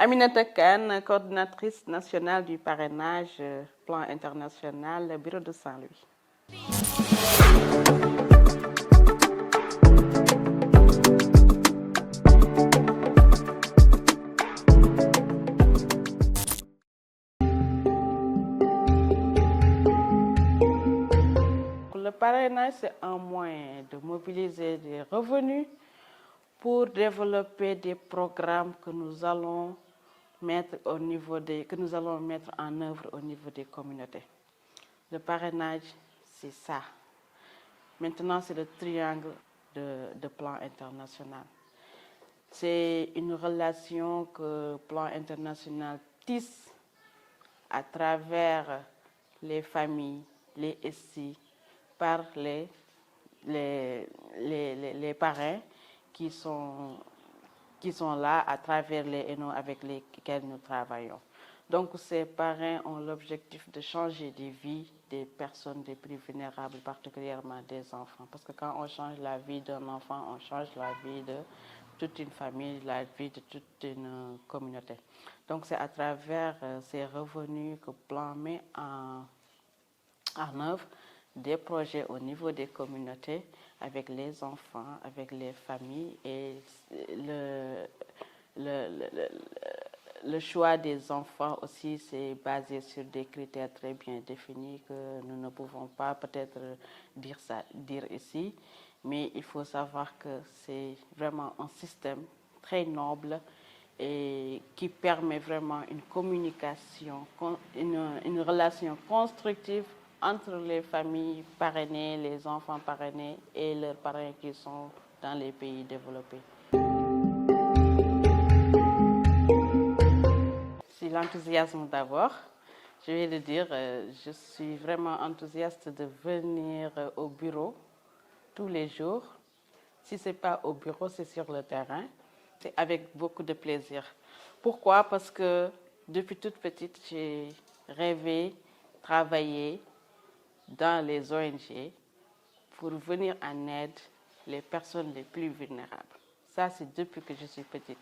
Aminata Kane, coordinatrice nationale du parrainage plan international, bureau de Saint-Louis. Le parrainage, c'est un moyen de mobiliser des revenus pour développer des programmes que nous allons mettre en œuvre au niveau des communautés. Le parrainage, c'est ça. Maintenant, c'est le triangle de plan international. C'est une relation que plan international tisse à travers les familles, les SI, par les parrains qui sont là à travers les ENO avec lesquels nous travaillons. Donc ces parrains ont l'objectif de changer les vies des personnes les plus vulnérables, particulièrement des enfants. Parce que quand on change la vie d'un enfant, on change la vie de toute une famille, la vie de toute une communauté. Donc c'est à travers ces revenus que Plan met en œuvre des projets au niveau des communautés avec les enfants, avec les familles, et le choix des enfants aussi, c'est basé sur des critères très bien définis que nous ne pouvons pas peut-être dire ici, mais il faut savoir que c'est vraiment un système très noble et qui permet vraiment une communication, une relation constructive entre les familles parrainées, les enfants parrainés et leurs parents qui sont dans les pays développés. C'est l'enthousiasme d'abord. Je vais le dire, je suis vraiment enthousiaste de venir au bureau tous les jours. Si ce n'est pas au bureau, c'est sur le terrain. C'est avec beaucoup de plaisir. Pourquoi? Parce que depuis toute petite, j'ai rêvé, travaillé dans les ONG pour venir en aide les personnes les plus vulnérables. Ça, c'est depuis que je suis petite.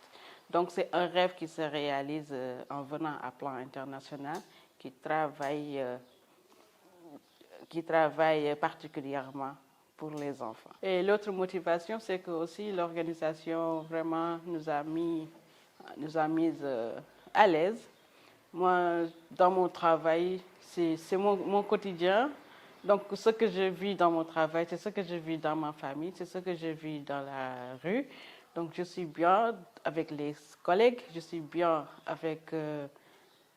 Donc, c'est un rêve qui se réalise en venant à plan international, qui travaille particulièrement pour les enfants. Et l'autre motivation, c'est que aussi l'organisation vraiment nous a mis à l'aise. Moi, dans mon travail, c'est mon quotidien. Donc, ce que je vis dans mon travail, c'est ce que je vis dans ma famille, c'est ce que je vis dans la rue. Donc, je suis bien avec les collègues, je suis bien avec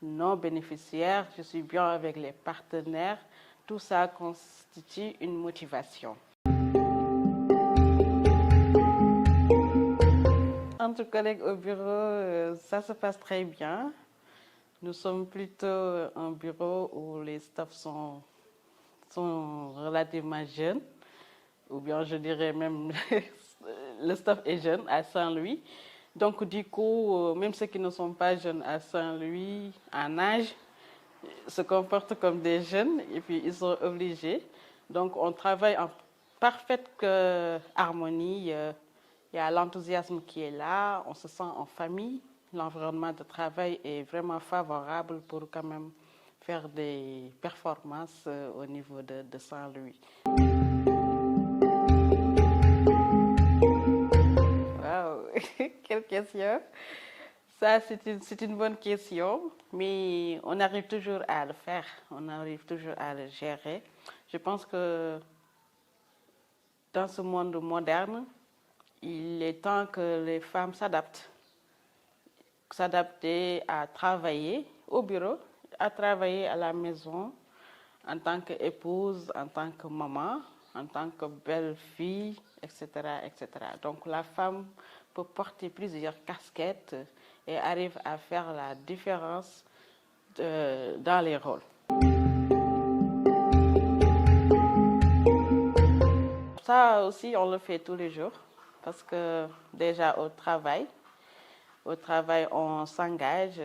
nos bénéficiaires, je suis bien avec les partenaires. Tout ça constitue une motivation. Entre collègues au bureau, ça se passe très bien. Nous sommes plutôt un bureau où les staffs sont relativement jeunes, ou bien je dirais même le staff est jeune à Saint-Louis. Donc du coup, même ceux qui ne sont pas jeunes à Saint-Louis en âge se comportent comme des jeunes et puis ils sont obligés. Donc on travaille en parfaite harmonie. Il y a l'enthousiasme qui est là, on se sent en famille. L'environnement de travail est vraiment favorable pour quand même faire des performances au niveau de Saint-Louis. Wow, quelle question! Ça, c'est une bonne question, mais on arrive toujours à le faire, on arrive toujours à le gérer. Je pense que dans ce monde moderne, il est temps que les femmes s'adapter à travailler au bureau, à travailler à la maison, en tant qu'épouse, en tant que maman, en tant que belle-fille, etc., etc. Donc la femme peut porter plusieurs casquettes et arrive à faire la différence dans les rôles. Ça aussi, on le fait tous les jours parce que déjà au travail, on s'engage.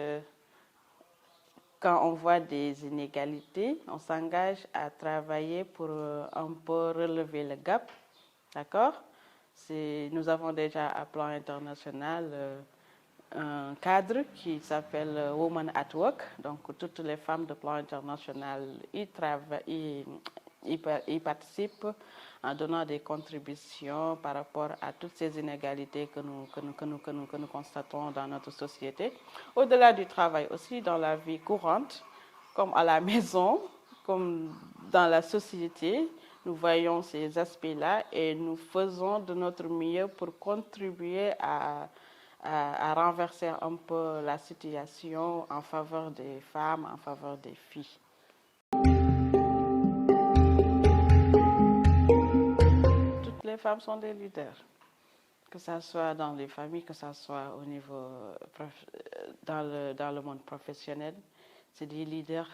Quand on voit des inégalités, on s'engage à travailler pour un peu relever le gap. D'accord? Nous avons déjà à plan international un cadre qui s'appelle Women at Work. Donc, toutes les femmes de plan international y participent en donnant des contributions par rapport à toutes ces inégalités que nous constatons dans notre société. Au-delà du travail aussi, dans la vie courante, comme à la maison, comme dans la société, nous voyons ces aspects-là et nous faisons de notre mieux pour contribuer à renverser un peu la situation en faveur des femmes, en faveur des filles. Toutes les femmes sont des leaders, que ce soit dans les familles, que ce soit au niveau dans le monde professionnel. C'est des leaders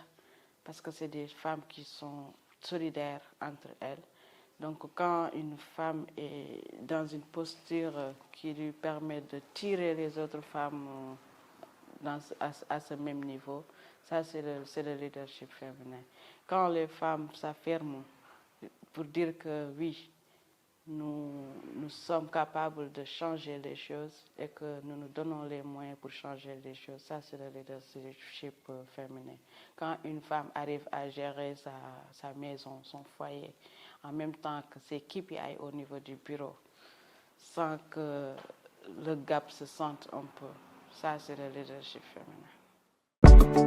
parce que c'est des femmes qui sont solidaires entre elles. Donc quand une femme est dans une posture qui lui permet de tirer les autres femmes à ce même niveau, ça c'est le leadership féminin. Quand les femmes s'affirment pour dire que oui, nous sommes capables de changer les choses et que nous nous donnons les moyens pour changer les choses. Ça, c'est le leadership féminin. Quand une femme arrive à gérer sa maison, son foyer, en même temps que ses KPI au niveau du bureau, sans que le gap se sente un peu, ça, c'est le leadership féminin.